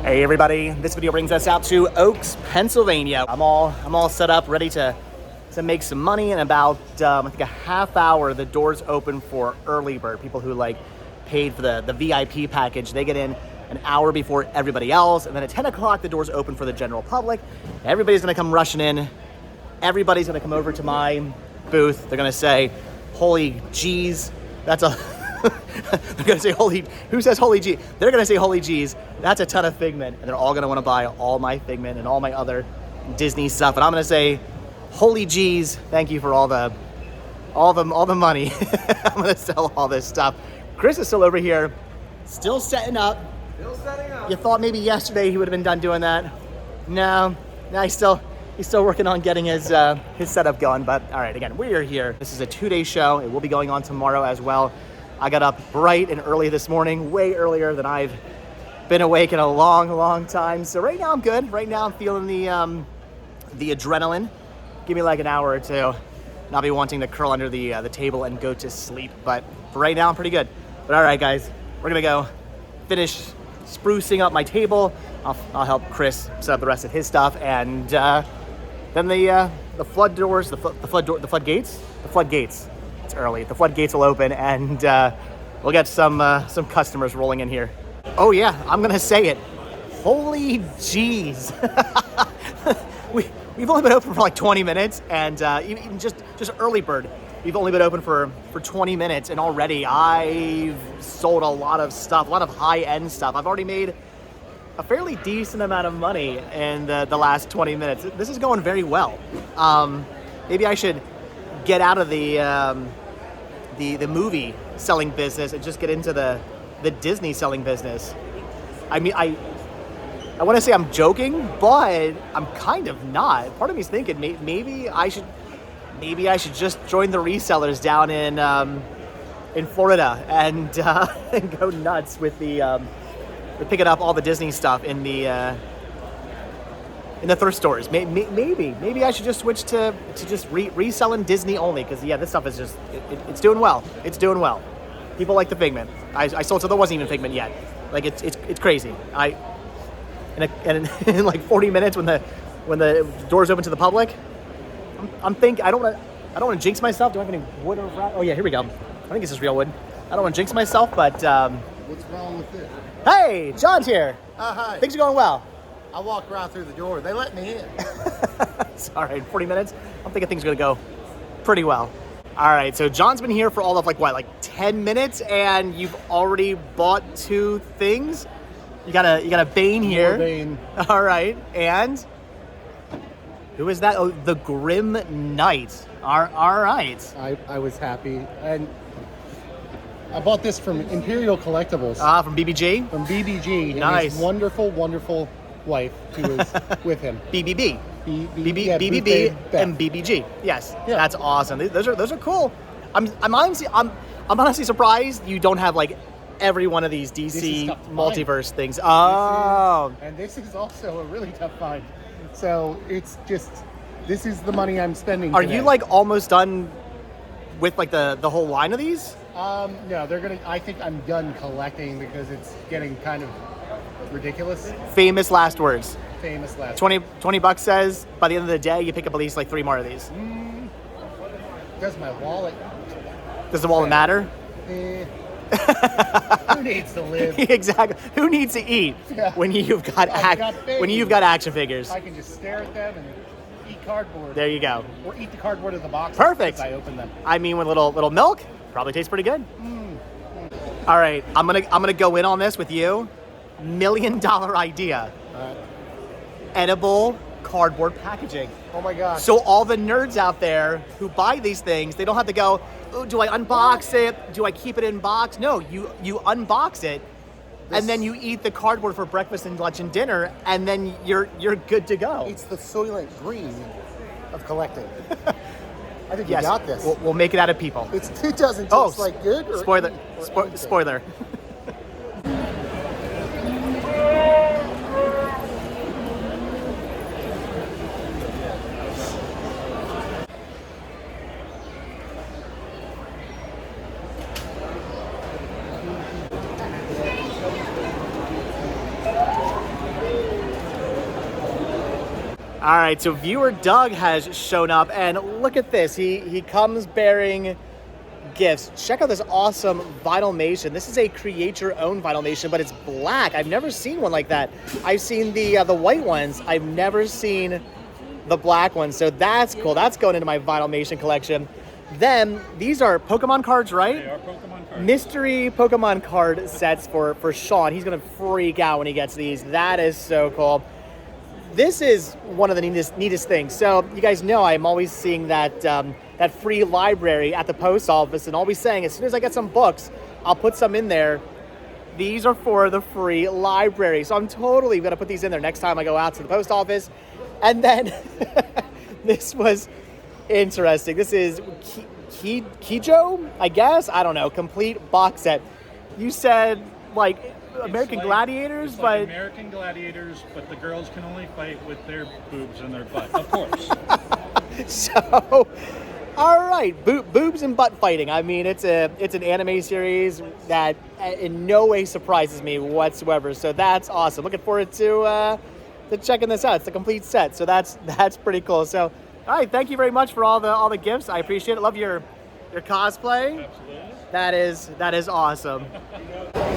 Hey everybody, this video brings us out to Oaks, Pennsylvania. I'm all set up, ready to make some money in about I think a half hour. The doors open for early bird. People who like paid for the VIP package, they get in an hour before everybody else, and then at 10 o'clock the doors open for the general public. Everybody's gonna come rushing in. Everybody's gonna come over to my booth. They're gonna say, holy geez, that's a they're gonna say holy, who says holy gee? They're gonna say holy geez, that's a ton of Figment, and they're all gonna wanna buy all my Figment and all my other Disney stuff, and I'm gonna say, holy geez, thank you for all the money. I'm gonna sell all this stuff. Chris is still over here, still setting up. You thought maybe yesterday he would have been done doing that. No, he's still working on getting his setup going, but all right, again, we are here. This is a 2-day show. It will be going on tomorrow as well. I got up bright and early this morning, way earlier than I've been awake in a long time. So right now I'm good. Right now I'm feeling the adrenaline. Give me like an hour or two, and I'll be wanting to curl under the table and go to sleep. But for right now I'm pretty good. But all right, guys, we're gonna go finish sprucing up my table. I'll help Chris set up the rest of his stuff, and then the floodgates. It's early. The floodgates will open, and we'll get some customers rolling in here. Oh yeah, I'm gonna say it. Holy jeez. We've only been open for like 20 minutes, and even just early bird, we've only been open for 20 minutes, and already I've sold a lot of stuff, a lot of high-end stuff. I've already made a fairly decent amount of money in the last 20 minutes. This is going very well. Maybe I should get out of the movie selling business and just get into the Disney selling business. I mean, I want to say I'm joking, but I'm kind of not. Part of me is thinking maybe I should just join the resellers down in Florida and go nuts with picking up all the Disney stuff in the thrift stores. Maybe I should just switch to just reselling Disney only, because yeah, this stuff is just it's doing well. It's doing well. People like the Figment. I sold, so there wasn't even Figment yet. Like it's crazy. In like 40 minutes when the doors open to the public, I'm thinking I don't want to jinx myself. Do I have any wood or rat? Oh yeah, here we go. I think this is real wood. I don't want to jinx myself, but what's wrong with this? Hey, John's here. Hi. Things are going well. I walked right through the door. They let me in. Sorry, 40 minutes. I'm thinking things are gonna go pretty well. All right, so John's been here for all of like 10 minutes, and you've already bought 2 things. You got a Bane here. More Bane. All right, and who is that? Oh, the Grim Knight. All right. I was happy, and I bought this from Imperial Collectibles. From BBG? From BBG. Nice. And his wonderful wife who was with him. BBB. Yeah, BBB and BBG. Yes, yeah. That's awesome. Those are cool. I'm honestly surprised you don't have like every one of these DC multiverse things. Oh. And this is also a really tough find. So it's just, this is the money I'm spending Are today. you like almost done with like the whole line of these? No, I think I'm done collecting because it's getting kind of ridiculous. Famous last words. 20 bucks says by the end of the day you pick up at least like 3 more of these. Does my wallet? Does the wallet matter? Who needs to live? Exactly. Who needs to eat when you've got action figures? I can just stare at them and eat cardboard. There you go. Or eat the cardboard of the box. Perfect. As I open them. I mean, with little milk, probably tastes pretty good. All right, I'm gonna go in on this with you. $1 million idea. Edible cardboard packaging. Oh my gosh. So all the nerds out there who buy these things, they don't have to go, oh, do I unbox it? Do I keep it in box? No, you unbox it, and then you eat the cardboard for breakfast and lunch and dinner, and then you're good to go. It's the Soylent Green of collecting. I think you got this. We'll make it out of people. It doesn't taste like good. Or spoiler. All right, so viewer Doug has shown up, and look at this. He comes bearing gifts. Check out this awesome Vinylmation. This is a create your own Vinylmation, but it's black. I've never seen one like that. I've seen the white ones. I've never seen the black ones, so that's cool. That's going into my Vinylmation collection. Then these are Pokemon cards, right? They are Pokemon cards. Mystery Pokemon card sets for Sean. He's gonna freak out when he gets these. That is so cool. This is one of the neatest things. So you guys know I'm always seeing that that free library at the post office, and always saying as soon as I get some books, I'll put some in there. These are for the free library, so I'm totally gonna put these in there next time I go out to the post office. And then this was interesting. This is Kijo, I guess. I don't know. Complete box set. You said like American Gladiators, it's but like American Gladiators, but the girls can only fight with their boobs and their butt, of course. So, all right, boobs and butt fighting. I mean, it's an anime series that in no way surprises me whatsoever. So that's awesome. Looking forward to checking this out. It's a complete set, so that's pretty cool. So, all right, thank you very much for all the gifts. I appreciate it. Love your cosplay. Absolutely. That is awesome.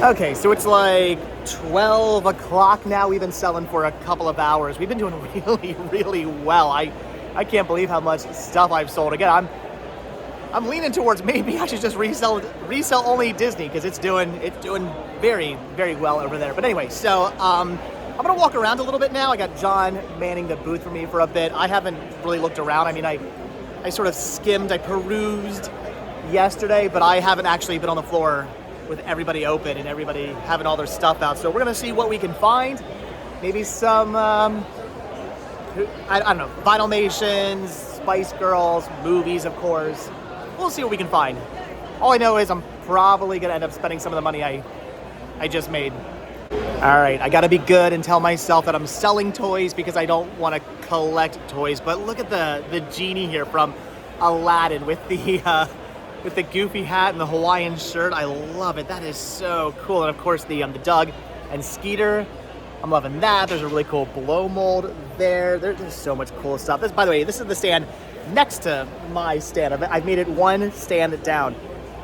Okay, so it's like 12 o'clock now. We've been selling for a couple of hours. We've been doing really, really well. I can't believe how much stuff I've sold. Again, I'm leaning towards maybe I should just resell only Disney, because it's doing very, very well over there. But anyway, so I'm gonna walk around a little bit now. I got John manning the booth for me for a bit. I haven't really looked around. I mean, I sort of skimmed, I perused yesterday, but I haven't actually been on the floor with everybody open and everybody having all their stuff out. So we're gonna see what we can find. Maybe some, I don't know, Vinylmations, Spice Girls, movies, of course. We'll see what we can find. All I know is I'm probably gonna end up spending some of the money I just made. All right, I gotta be good and tell myself that I'm selling toys because I don't wanna collect toys. But look at the genie here from Aladdin with the goofy hat and the Hawaiian shirt. I love it. That is so cool. And of course the Doug and Skeeter. I'm loving that. There's a really cool blow mold there. There's so much cool stuff. This, by the way, this is the stand next to my stand. I've made it one stand down,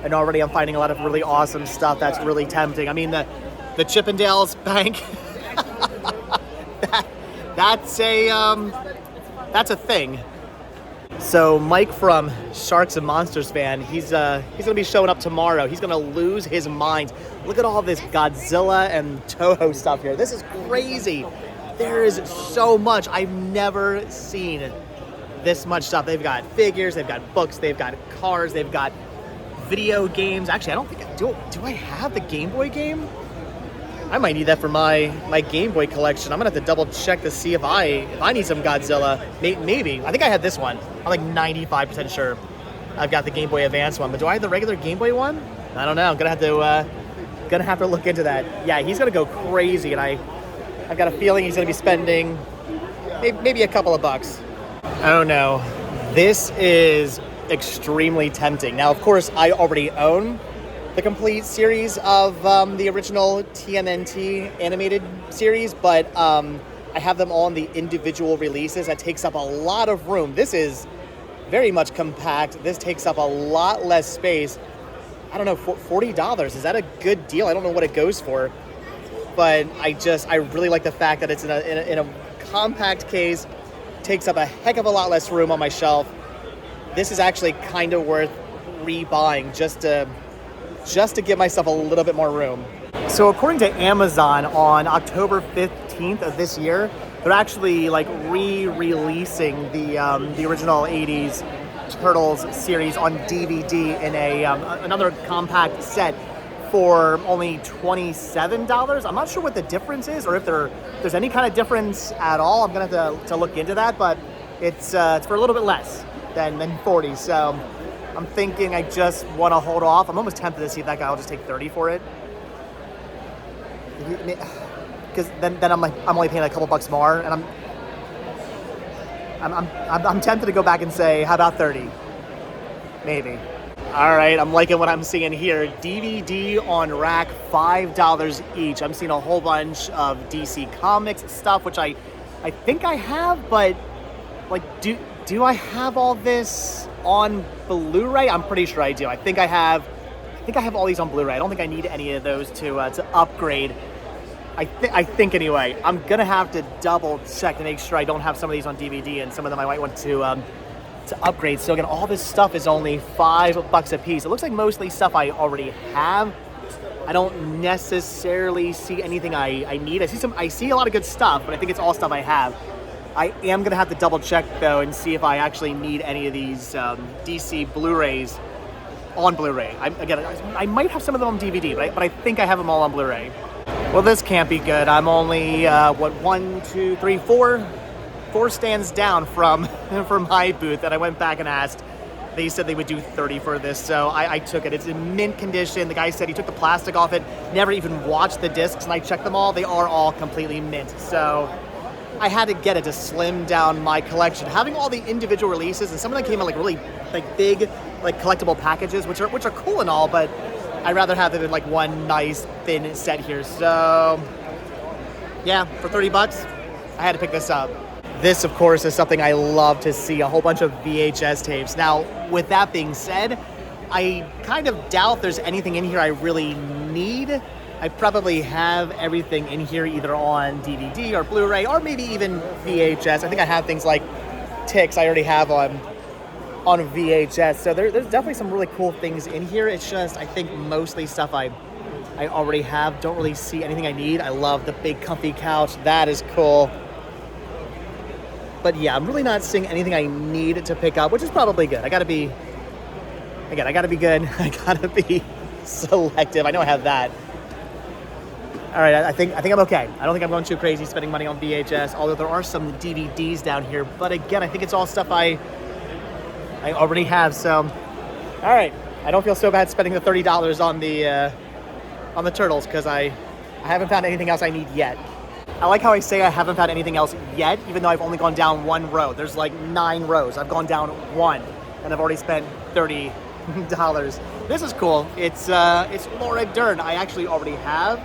and already I'm finding a lot of really awesome stuff that's really tempting. I mean, the Chippendales bank. That's a thing. So Mike from Sharks and Monsters fan, he's gonna be showing up tomorrow. He's gonna lose his mind. Look at all this Godzilla and Toho stuff here. This is crazy. There is so much. I've never seen this much stuff. They've got figures, they've got books, they've got cars, they've got video games. Actually, I don't think do I have the Game Boy game? I might need that for my Game Boy collection. I'm gonna have to double check to see if I need some Godzilla. Maybe. I think I had this one. I'm like 95% sure I've got the Game Boy Advance one. But do I have the regular Game Boy one? I don't know. I'm gonna have to look into that. Yeah, he's gonna go crazy, and I've got a feeling he's gonna be spending maybe a couple of bucks. Oh no, this is extremely tempting. Now, of course, I already own the complete series of the original TMNT animated series, but I have them all in the individual releases. That takes up a lot of room. This is very much compact. This takes up a lot less space. I don't know, $40. Is that a good deal? I don't know what it goes for, but I really like the fact that it's in a compact case. Takes up a heck of a lot less room on my shelf. This is actually kind of worth rebuying just to give myself a little bit more room. So according to Amazon, on October 15th of this year, they're actually like re-releasing the original 80s Turtles series on DVD in another compact set for only $27. I'm not sure what the difference is, or if there's any kind of difference at all. I'm gonna have to look into that, but it's for a little bit less than 40. So I'm thinking I just want to hold off. I'm almost tempted to see if that guy will just take 30 for it, because then I'm only paying a couple bucks more, and I'm tempted to go back and say, how about 30? Maybe. All right, I'm liking what I'm seeing here. DVD on rack, $5 each. I'm seeing a whole bunch of DC Comics stuff, which I think I have, but Like, do I have all this on Blu-ray? I'm pretty sure I do. I think I have all these on Blu-ray. I don't think I need any of those to upgrade. I think anyway. I'm gonna have to double check to make sure I don't have some of these on DVD, and some of them I might want to upgrade. So again, all this stuff is only $5 a piece. It looks like mostly stuff I already have. I don't necessarily see anything I need. I see a lot of good stuff, but I think it's all stuff I have. I am gonna have to double check though and see if I actually need any of these DC Blu-rays on Blu-ray. I might have some of them on DVD, but I think I have them all on Blu-ray. Well, this can't be good. I'm only, 4 stands down from my booth, and I went back and asked. They said they would do 30 for this, so I took it. It's in mint condition. The guy said he took the plastic off it, never even watched the discs, and I checked them all. They are all completely mint. So I had to get it to slim down my collection. Having all the individual releases, and some of them came in like really like big, like collectible packages, which are cool and all, but I'd rather have it in like one nice thin set here. So yeah, for 30 bucks, I had to pick this up. This, of course, is something I love to see, a whole bunch of VHS tapes. Now, with that being said, I kind of doubt there's anything in here I really need. I probably have everything in here either on DVD or Blu-ray or maybe even VHS. I think I have things like Ticks I already have on VHS. So there's definitely some really cool things in here. It's just, I think mostly stuff I already have. Don't really see anything I need. I love the big comfy couch. That is cool. But yeah, I'm really not seeing anything I need to pick up, which is probably good. I gotta be good. I gotta be selective. I know I have that. All right, I think I'm okay. I don't think I'm going too crazy spending money on VHS, although there are some DVDs down here. But again, I think it's all stuff I already have. So, all right, I don't feel so bad spending the $30 on the turtles, because I haven't found anything else I need yet. I like how I say I haven't found anything else yet, even though I've only gone down one row. There's like 9 rows. I've gone down one, and I've already spent $30. This is cool. It's Laura Dern. I actually already have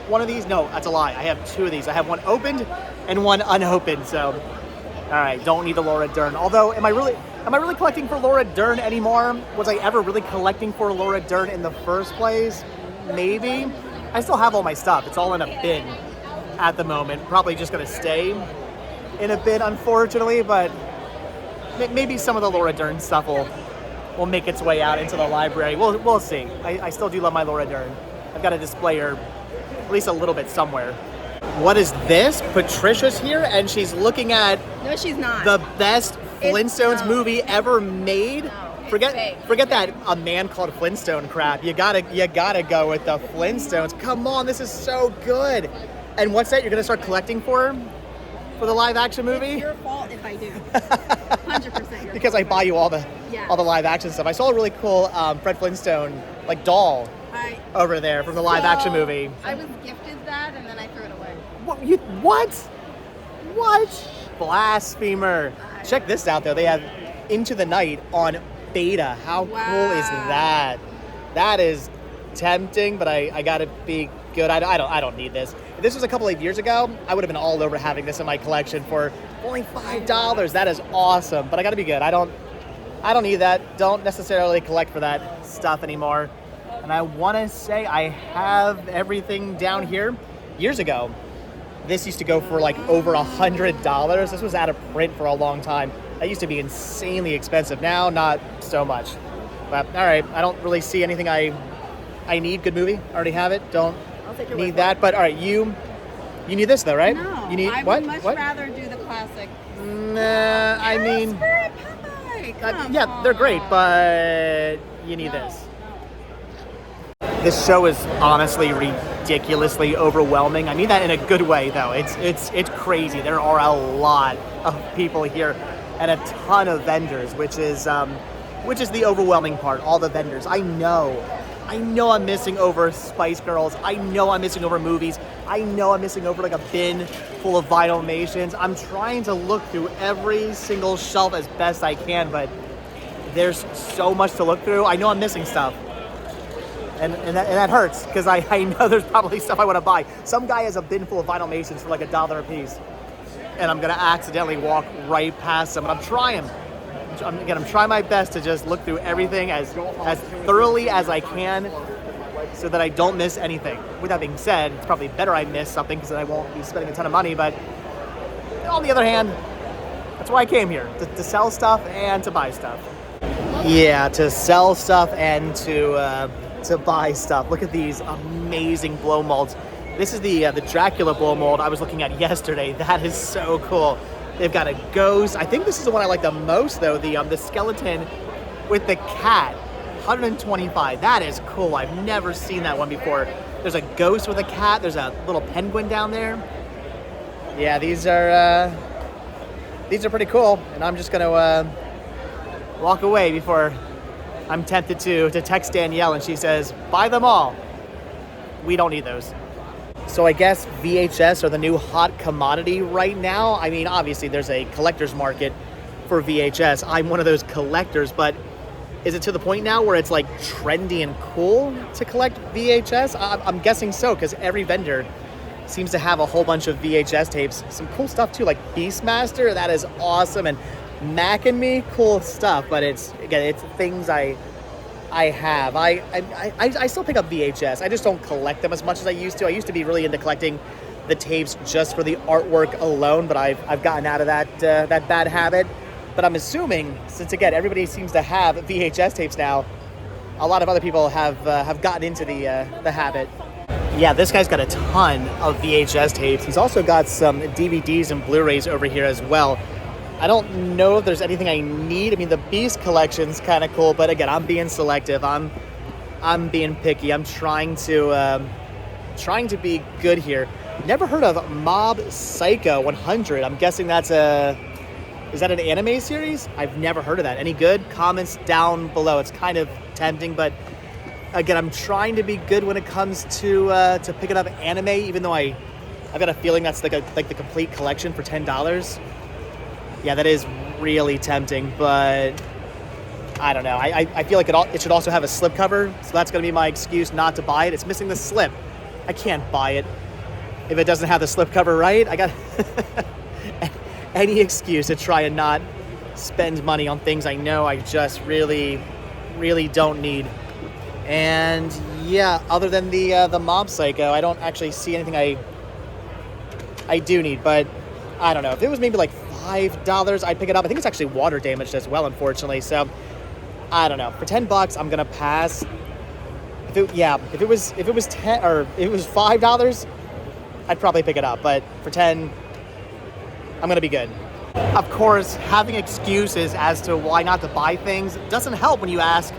one of these. No, that's a lie. I have 2 of these. I have one opened and one unopened. So, all right, don't need the Laura Dern. Although, am I really collecting for Laura Dern anymore? Was I ever really collecting for Laura Dern in the first place? Maybe. I still have all my stuff. It's all in a bin at the moment. Probably just gonna stay in a bin, unfortunately, but maybe some of the Laura Dern stuff will make its way out into the library. We'll see. I still do love my Laura Dern. I've got to display her at least a little bit somewhere. What is this? Patricia's here, and she's looking at No, she's not. the best Flintstones movie ever made. No, Forget that A Man Called Flintstone crap. You gotta go with the Flintstones. Come on, this is so good. And what's that you're gonna start collecting for the live action movie? It's your fault if I do. 100% your Because fault. I buy you all the live action stuff. I saw a really cool Fred Flintstone like doll over there from the live action movie. I was gifted that and then I threw it away. What? Blasphemer. Check this out though. They have Into the Night on beta. How cool is that? That is tempting, but I gotta be good. I don't need this. If this was a couple of years ago, I would have been all over having this in my collection for only $5. That is awesome, but I gotta be good. I don't need that. Don't necessarily collect for that stuff anymore. And I wanna say I have everything down here. Years ago, this used to go for like over $100. This was out of print for a long time. That used to be insanely expensive. Now, not so much. But all right, I don't really see anything I need. Good movie. Already have it. Don't need that. But all right, you need this though, right? No, you need I what? would much What? rather do the classic. Nah, I mean, yeah, they're great, but you need this. This show is honestly ridiculously overwhelming. I mean that in a good way, though. It's crazy. There are a lot of people here and a ton of vendors, which is the overwhelming part. All the vendors. I know I'm missing over Spice Girls. I know I'm missing over movies. I know I'm missing over like a bin full of Vinylmations. I'm trying to look through every single shelf as best I can, but there's so much to look through. I know I'm missing stuff. And that hurts, because I know there's probably stuff I want to buy. Some guy has a bin full of Vinylmations for like $1 a piece. and I'm gonna accidentally walk right past them. But I'm trying my best to just look through everything as thoroughly as I can so that I don't miss anything. With that being said, it's probably better I miss something because then I won't be spending a ton of money. But on the other hand, that's why I came here, to sell stuff and to buy stuff. Yeah, to sell stuff and to buy stuff. Look at these amazing blow molds. This is the Dracula blow mold I was looking at yesterday. That is so cool. They've got a ghost. I think this is the one I like the most though, the skeleton with the cat. 125. That is cool. I've never seen that one before. There's a ghost with a cat. There's a little penguin down there. Yeah, these are pretty cool. And I'm just gonna walk away before I'm tempted to text Danielle and she says, buy them all. We don't need those. So I guess VHS are the new hot commodity right now. I mean, obviously there's a collector's market for VHS. I'm one of those collectors, but is it to the point now where it's like trendy and cool to collect VHS? I'm guessing so, because every vendor seems to have a whole bunch of VHS tapes. Some cool stuff too, like Beastmaster, that is awesome. And Mac and Me, cool stuff, but it's things I have. I still pick up VHS. I just don't collect them as much as I used to. I used to be really into collecting the tapes just for the artwork alone, but I've gotten out of that bad habit. But I'm assuming, since again everybody seems to have VHS tapes now, a lot of other people have gotten into the habit. Yeah, this guy's got a ton of VHS tapes. He's also got some DVDs and Blu-rays over here as well. I don't know if there's anything I need. I mean, the Beast collection's kind of cool, but again, I'm being selective. I'm being picky. I'm trying to be good here. Never heard of Mob Psycho 100. I'm guessing is that an anime series? I've never heard of that. Any good? Comments down below. It's kind of tempting, but again, I'm trying to be good when it comes to picking up anime, even though I've got a feeling that's like the complete collection for $10. Yeah, that is really tempting, but I don't know. I feel like it should also have a slipcover, so that's going to be my excuse not to buy it. It's missing the slip. I can't buy it if it doesn't have the slipcover, right? I got any excuse to try and not spend money on things I know I just really, really don't need. And yeah, other than the Mob Psycho, I don't actually see anything I do need, but I don't know. If it was maybe like $5, I'd pick it up. I think it's actually water damaged as well, unfortunately. So I don't know. For $10, I'm gonna pass. If it was $5, I'd probably pick it up. But for 10, I'm gonna be good. Of course, having excuses as to why not to buy things doesn't help when you ask,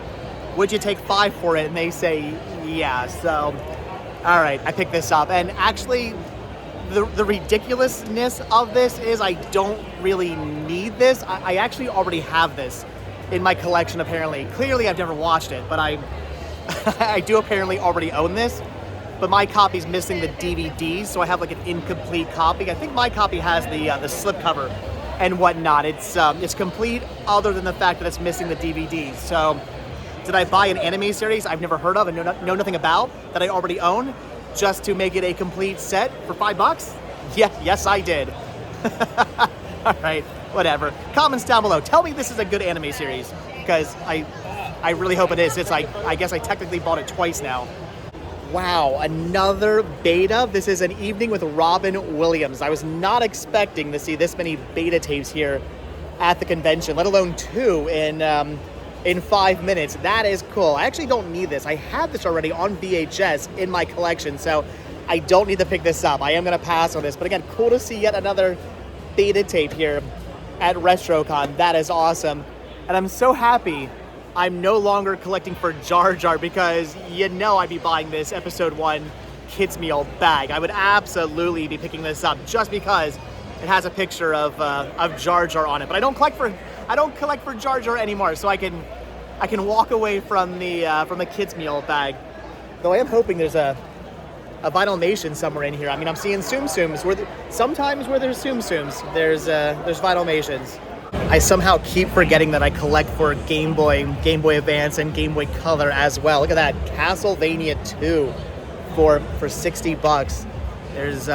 would you take $5 for it? And they say, yeah. So, all right, I picked this up. And actually, the ridiculousness of this is I don't really need this. I actually already have this in my collection, apparently. Clearly, I've never watched it, but I do apparently already own this. But my copy's missing the DVDs, so I have like an incomplete copy. I think my copy has the slipcover and whatnot. It's complete other than the fact that it's missing the DVDs. So did I buy an anime series I've never heard of and know nothing about that I already own just to make it a complete set for $5? Yes, I did. All right, whatever. Comments down below. Tell me this is a good anime series, because I really hope it is. It's like, I guess I technically bought it twice now. Wow, another beta. This is An Evening with Robin Williams. I was not expecting to see this many beta tapes here at the convention, let alone 2 in 5 minutes. That is cool. I actually don't need this. I have this already on VHS in my collection, so I don't need to pick this up. I am gonna pass on this, but again, cool to see yet another beta tape here at Retrocon. That is awesome. And I'm so happy I'm no longer collecting for Jar Jar, because I'd be buying this episode 1 kids meal bag. I would absolutely be picking this up just because it has a picture of Jar Jar on it. But I don't collect for Jar Jar anymore, so I can walk away from the kids meal bag. Though I am hoping there's a Vinylmation somewhere in here. I mean, I'm seeing Tsum Tsums sometimes where there's Tsum Tsums, there's Vinylmations. I somehow keep forgetting that I collect for Game Boy Advance and Game Boy Color as well. Look at that, Castlevania 2 for $60. There's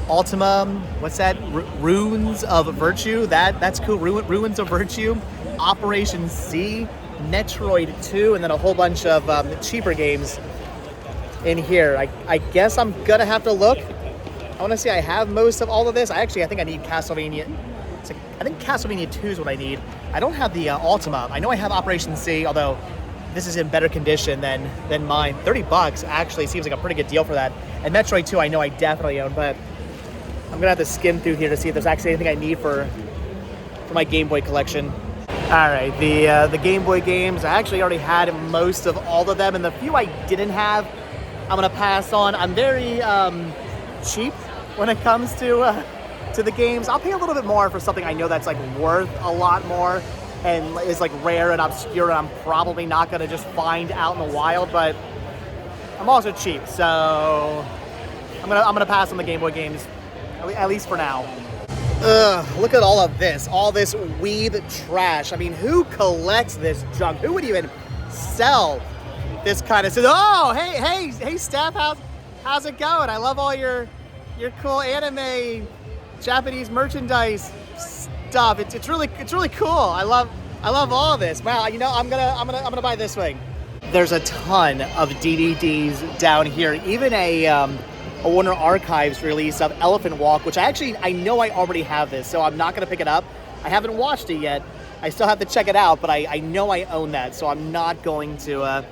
Ultima, what's that? Runes of Virtue. That's cool. Ruins of Virtue, Operation C, Metroid 2, and then a whole bunch of cheaper games in here. I guess I'm gonna have to look. I want to say I have most of all of this. I think I need Castlevania. I think Castlevania 2 is what I need. I don't have the Ultima. I know I have Operation C, although this is in better condition than mine. $30 actually seems like a pretty good deal for that. And Metroid 2 I know I definitely own, but I'm gonna have to skim through here to see if there's actually anything I need for my Game Boy collection. All right, the Game Boy games, I actually already had most of all of them, and the few I didn't have, I'm gonna pass on. I'm very cheap when it comes to the games. I'll pay a little bit more for something I know that's like worth a lot more and is like rare and obscure, and I'm probably not gonna just find out in the wild, but I'm also cheap, so I'm gonna pass on the Game Boy games, at least for now. Ugh, look at all of this, all this weeb trash. I mean, who collects this junk? Who would even sell this kind of stuff? Oh, hey, Steph, how's it going? I love all your cool anime, Japanese merchandise stuff. It's really cool. I love all of this. Wow, you know, I'm gonna buy this thing. There's a ton of DVDs down here. Even a Warner Archives release of Elephant Walk, which I know I already have this, so I'm not gonna pick it up. I haven't watched it yet. I still have to check it out, but I know I own that, so I'm not going to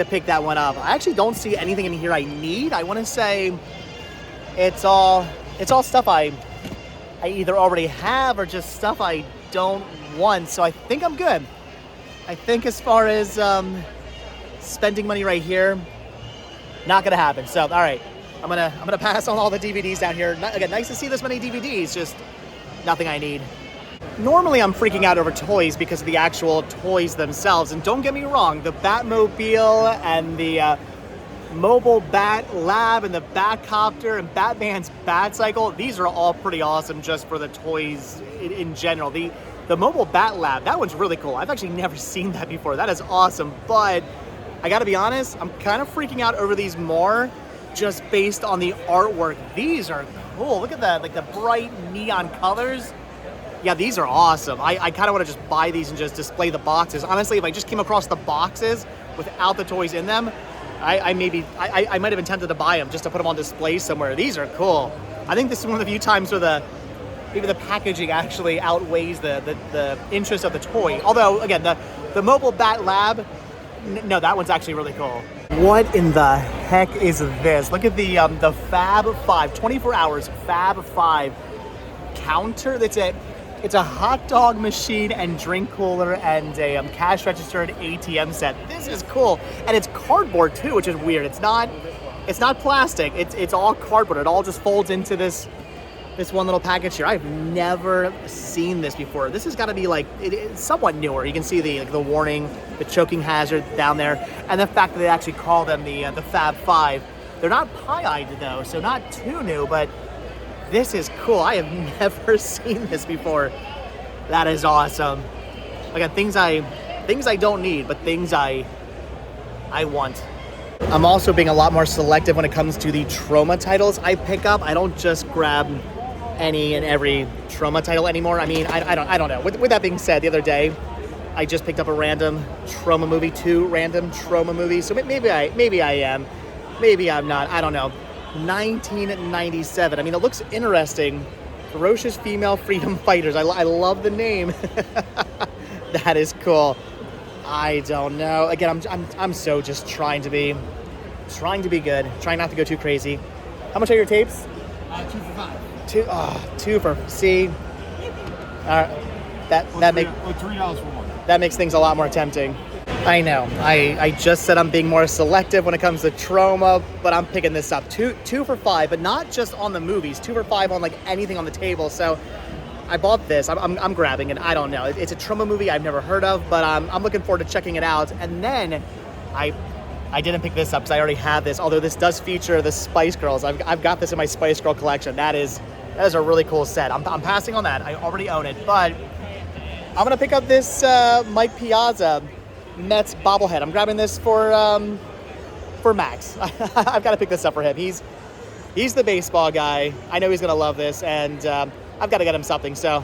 pick that one up. I actually don't see anything in here I need. I want to say it's all stuff I either already have or just stuff I don't want. So I think I'm good. I think as far as spending money right here, not gonna happen. So all right, I'm gonna pass on all the DVDs down here. Again, nice to see this many DVDs. Just nothing I need. Normally I'm freaking out over toys because of the actual toys themselves, and don't get me wrong, the Batmobile and the Mobile Bat Lab and the Batcopter and Batman's Batcycle, these are all pretty awesome just for the toys in general. The Mobile Bat Lab, that one's really cool. I've actually never seen that before. That is awesome, but I gotta be honest, I'm kind of freaking out over these more just based on the artwork. These are cool. Look at that, like the bright neon colors. Yeah, these are awesome. I kind of want to just buy these and just display the boxes. Honestly, if I just came across the boxes without the toys in them, I might have been tempted to buy them just to put them on display somewhere. These are cool. I think this is one of the few times where maybe the packaging actually outweighs the interest of the toy. Although, again, the Mobile Bat Lab, no, that one's actually really cool. What in the heck is this? Look at the Fab 5, 24 hours Fab 5 counter. It's a hot dog machine and drink cooler and a cash register and ATM set. This is cool, and it's cardboard too, which is weird. It's not plastic. It's all cardboard. It all just folds into this one little package here. I've never seen this before. This has got to be like it's somewhat newer. You can see the warning, the choking hazard down there, and the fact that they actually call them the Fab 5. They're not pie-eyed though, so not too new, but this is cool. I have never seen this before. That is awesome. Again, things I don't need, but things I want. I'm also being a lot more selective when it comes to the Trauma titles I pick up. I don't just grab any and every Trauma title anymore. I mean, I don't know. With that being said, the other day I just picked up a random Trauma movie, 2 random Trauma movies. So maybe I am, maybe I'm not. I don't know. 1997. I mean, it looks interesting. Ferocious Female Freedom Fighters. I love the name. That is cool. I don't know. Again, I'm so just trying to be good. Trying not to go too crazy. How much are your tapes? 2 for $5. 2 for C. That makes $3 for one. That makes things a lot more tempting. I know. I just said I'm being more selective when it comes to Trauma, but I'm picking this up. 2 for $5, but not just on the movies. 2 for $5 on like anything on the table. So I bought this. I'm grabbing it. I don't know. It's a Trauma movie I've never heard of, but I'm looking forward to checking it out. And then I didn't pick this up because I already have this. Although this does feature the Spice Girls. I've got this in my Spice Girl collection. That is a really cool set. I'm passing on that. I already own it, but I'm gonna pick up this Mike Piazza Mets bobblehead. I'm grabbing this for Max. I've got to pick this up for him. He's He's the baseball guy. I know he's gonna love this, and I've got to get him something. So,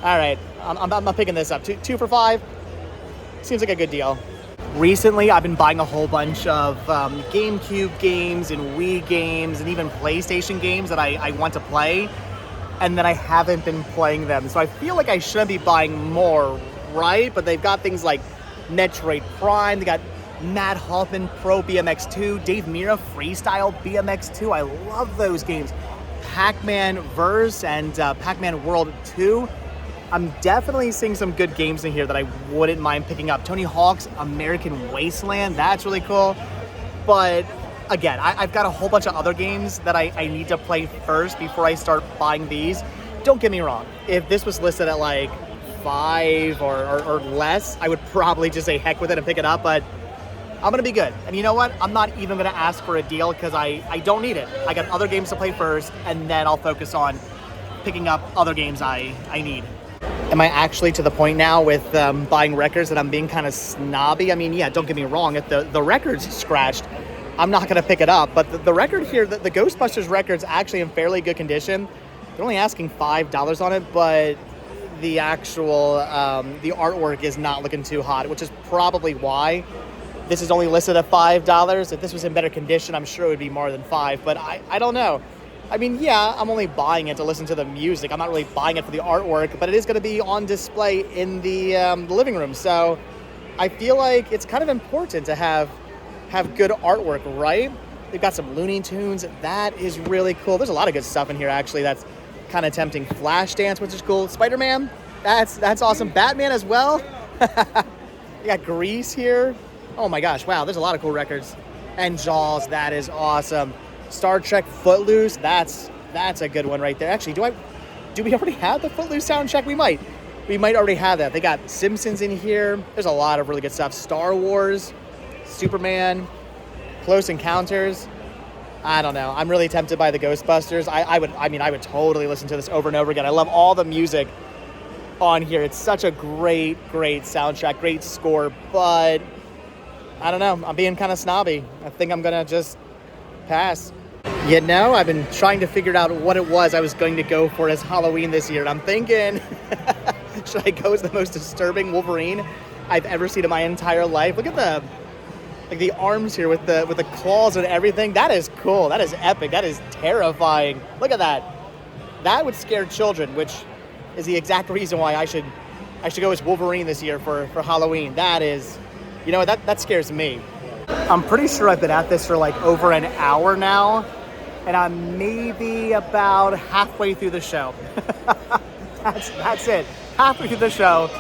all right, I'm picking this up. Two for $5. Seems like a good deal. Recently, I've been buying a whole bunch of GameCube games and Wii games and even PlayStation games that I want to play, and then I haven't been playing them. So I feel like I shouldn't be buying more, right? But they've got things like Metroid Prime. They got Matt Hoffman Pro BMX 2, Dave Mira Freestyle BMX 2. I love those games. Pac-Man Verse and Pac-Man World 2. I'm definitely seeing some good games in here that I wouldn't mind picking up. Tony Hawk's American Wasteland, that's really cool. But again, I've got a whole bunch of other games that I need to play first before I start buying these. Don't get me wrong, if this was listed at like $5 or less, I would probably just say heck with it and pick it up, but I'm gonna be good. And you know what? I'm not even gonna ask for a deal because I don't need it. I got other games to play first, and then I'll focus on picking up other games I need. Am I actually to the point now with buying records that I'm being kind of snobby? I mean, yeah, don't get me wrong. If the record's scratched, I'm not gonna pick it up. But the record here, the Ghostbusters record's actually in fairly good condition. They're only asking $5 on it, but the actual, the artwork is not looking too hot, which is probably why this is only listed at $5. If this was in better condition, I'm sure it would be more than $5, but I don't know. I mean, yeah, I'm only buying it to listen to the music. I'm not really buying it for the artwork, but it is going to be on display in the living room. So I feel like it's kind of important to have good artwork, right? They've got some Looney Tunes. That is really cool. There's a lot of good stuff in here, actually, that's kind of tempting. Flashdance, which is cool. Spider-Man, that's awesome. Batman as well. You got Grease here. Oh my gosh, wow, there's a lot of cool records. And Jaws, that is awesome. Star Trek Footloose, that's a good one right there. Actually, do we already have the Footloose soundtrack? We might already have that. They got Simpsons in here. There's a lot of really good stuff. Star Wars, Superman, Close Encounters. I don't know. I'm really tempted by the Ghostbusters. I would totally listen to this over and over again. I love all the music on here. It's such a great soundtrack, great score, but I don't know. I'm being kind of snobby. I think I'm gonna just pass. You know, I've been trying to figure out what it was I was going to go for as Halloween this year, and I'm thinking, should I go as the most disturbing Wolverine I've ever seen in my entire life? Look at the arms here with the claws and everything. That is cool. That is epic. That is terrifying. Look at that. That would scare children, which is the exact reason why I should go as Wolverine this year for Halloween. That is, you know, that scares me. I'm pretty sure I've been at this for like over an hour now, and I'm maybe about halfway through the show. That's it. Halfway through the show.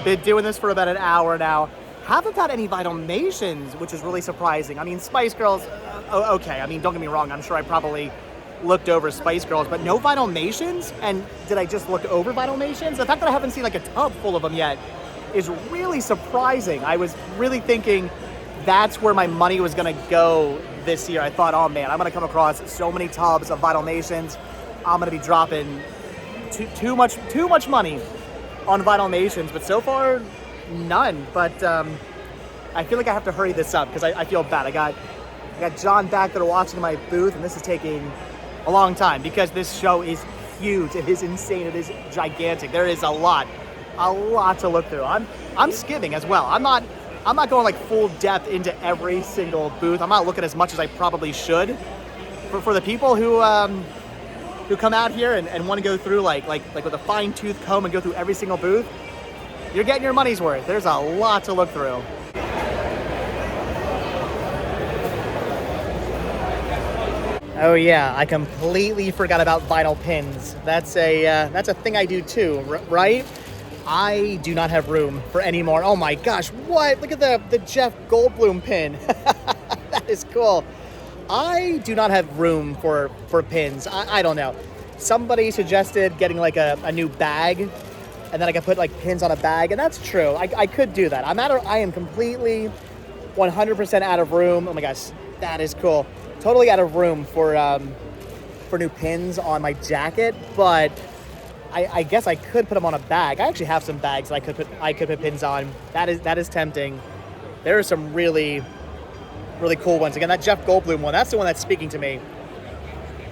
Been doing this for about an hour now. Haven't got any Vinylmations, which is really surprising. I mean, Spice Girls, okay. I mean, don't get me wrong. I'm sure I probably looked over Spice Girls, but no Vinylmations? And did I just look over Vinylmations? The fact that I haven't seen like a tub full of them yet is really surprising. I was really thinking that's where my money was gonna go this year. I thought, oh man, I'm gonna come across so many tubs of Vinylmations. I'm gonna be dropping too much money on Vinylmations, but so far, none. But I feel like I have to hurry this up because I feel bad. I got John back there watching my booth, and this is taking a long time because this show is huge. It is insane. It is gigantic. There is a lot to look through. I'm skimming as well. I'm not going like full depth into every single booth. I'm not looking as much as I probably should. For the people who come out here and want to go through like with a fine tooth comb and go through every single booth, you're getting your money's worth. There's a lot to look through. Oh yeah, I completely forgot about vinyl pins. That's a thing I do too, right? I do not have room for any more. Oh my gosh, what? Look at the Jeff Goldblum pin. That is cool. I do not have room for pins. I don't know. Somebody suggested getting like a new bag, and then I could put like pins on a bag, and that's true. I could do that. I am completely 100% out of room. Oh my gosh, that is cool. Totally out of room for new pins on my jacket, but I guess I could put them on a bag. I actually have some bags that I could put pins on. That is tempting. There are some really, really cool ones. Again, that Jeff Goldblum one, that's the one that's speaking to me.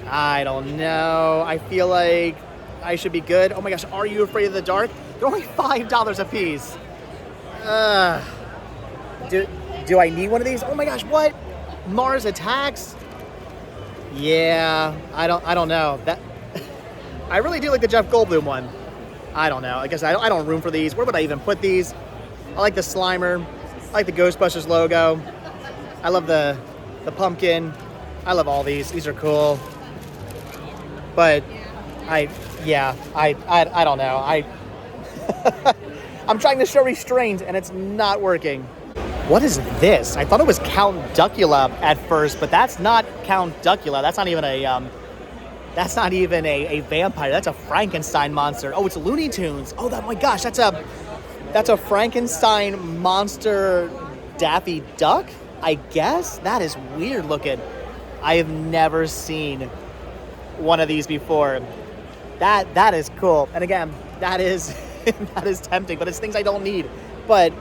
I don't know. I feel like I should be good. Oh my gosh, Are You Afraid of the Dark? They're only $5 a piece. Do I need one of these? Oh my gosh, what? Mars Attacks? Yeah, I don't know. That I really do like the Jeff Goldblum one. I don't know. I guess I don't have room for these. Where would I even put these? I like the Slimer. I like the Ghostbusters logo. I love the pumpkin. I love all these. These are cool. But I don't know. I'm trying to show restraint and it's not working. What is this? I thought it was Count Duckula at first, but that's not Count Duckula. That's not even a vampire. That's a Frankenstein monster. Oh, it's Looney Tunes. Oh, my gosh, that's a Frankenstein monster Daffy Duck, I guess. That is weird looking. I have never seen one of these before. That is cool. And again, that is that is tempting, but it's things I don't need. But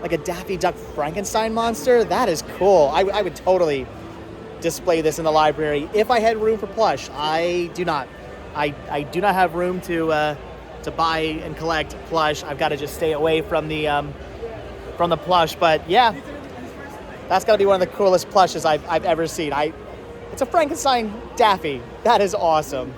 like a Daffy Duck Frankenstein monster, that is cool. I would totally display this in the library if I had room for plush. I do not. I do not have room to buy and collect plush. I've got to just stay away from the plush. But yeah, that's got to be one of the coolest plushes I've ever seen. It's a Frankenstein Daffy. That is awesome.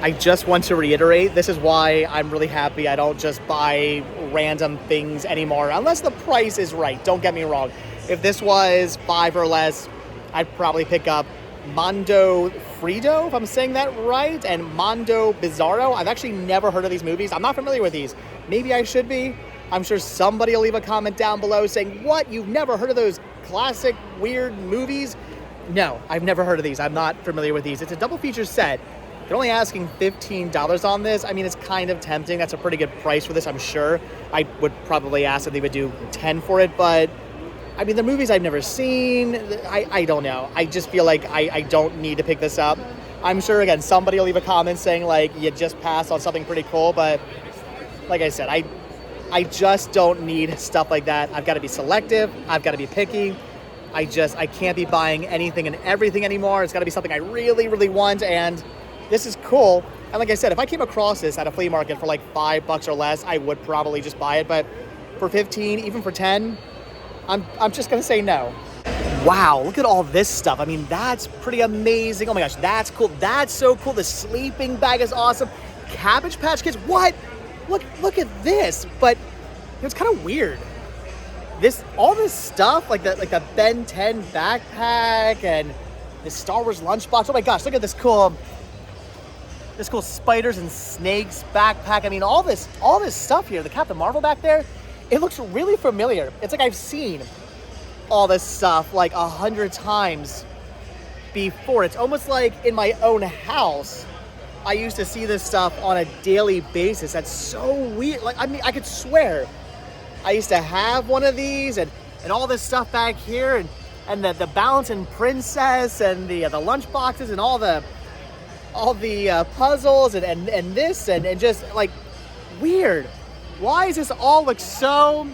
I just want to reiterate, this is why I'm really happy I don't just buy random things anymore, unless the price is right. Don't get me wrong. If this was $5 or less, I'd probably pick up Mondo Frido, if I'm saying that right, and Mondo Bizarro. I've actually never heard of these movies. I'm not familiar with these. Maybe I should be. I'm sure somebody will leave a comment down below saying, what? You've never heard of those classic weird movies? No, I've never heard of these. I'm not familiar with these. It's a double feature set. They're only asking $15 on this. I mean, it's kind of tempting. That's a pretty good price for this, I'm sure. I would probably ask if they would do $10 for it, but I mean, the movies I've never seen, I don't know. I just feel like I don't need to pick this up. I'm sure, again, somebody will leave a comment saying, like, you just passed on something pretty cool, but like I said, I just don't need stuff like that. I've got to be selective. I've got to be picky. I can't be buying anything and everything anymore. It's got to be something I really, really want, and this is cool. And like I said, if I came across this at a flea market for like $5 or less, I would probably just buy it. But for 15, even for 10, I'm just gonna say no. Wow, look at all this stuff. I mean, that's pretty amazing. Oh my gosh, that's cool. That's so cool. The sleeping bag is awesome. Cabbage Patch Kids, what? Look at this. But it's kind of weird. All this stuff, like the Ben 10 backpack and the Star Wars lunchbox. Oh my gosh, look at this cool spiders and snakes backpack. I mean, all this stuff here. The Captain Marvel back there, it looks really familiar. It's like I've seen all this stuff like 100 times before. It's almost like in my own house, I used to see this stuff on a daily basis. That's so weird. Like, I mean, I could swear I used to have one of these and all this stuff back here and the Balancing Princess and the lunch boxes and all the puzzles and this and just like weird. Why does this all look so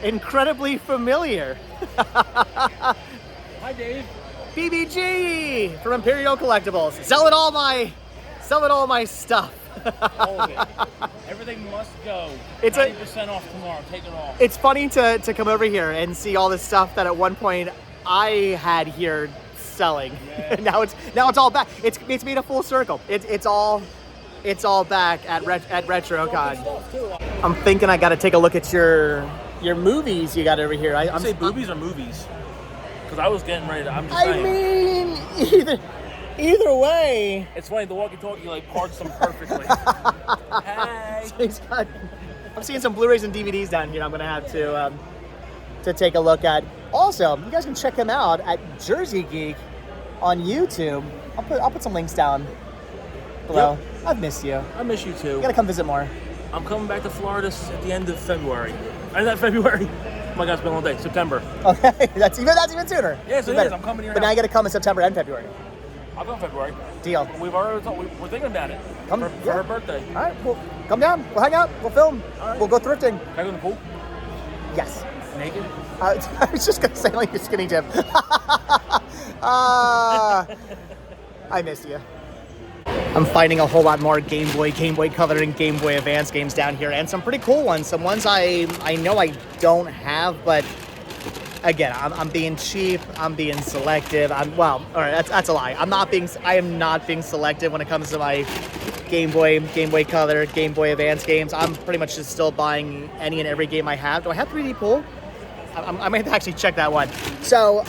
incredibly familiar? Hi, Dave. BBG from Imperial Collectibles. Selling all my stuff. All of it. Everything must go. It's 90% off tomorrow. Take it all. It's funny to come over here and see all this stuff that at one point I had here selling. Yeah. now it's all back. It's made a full circle. It's all back at Retrocon. I'm thinking I got to take a look at your movies you got over here. I'm say boobies or movies? Because I was getting ready to. I'm just I saying. mean, either way. It's funny. The walkie-talkie like parts them perfectly. Hey. I'm seeing some Blu-rays and DVDs down here. I'm gonna have to take a look at. Also, you guys can check him out at Jersey Geek on YouTube. I'll put some links down below. Yep. I've missed you. I miss you too. You gotta come visit more. I'm coming back to Florida at the end of February. Not February. Oh my God, it's been a long day. September. Okay, that's even sooner. Yes, it is. I'm coming here. But now you gotta come in September and February. I'll go in February. Deal. We've already we're thinking about it. For her birthday. All right, well, come down. We'll hang out. We'll film. Right. We'll go thrifting. Can I go in the pool? Yes. Naked? I was just gonna say like your skinny dip. I missed you. I'm finding a whole lot more Game Boy Color, and Game Boy Advance games down here, and some pretty cool ones. Some ones I know I don't have, but again, I'm being cheap. I'm being selective. All right, that's a lie. I am not being selective when it comes to my Game Boy Color, Game Boy Advance games. I'm pretty much just still buying any and every game I have. Do I have 3D Pool? I might have to actually check that one. So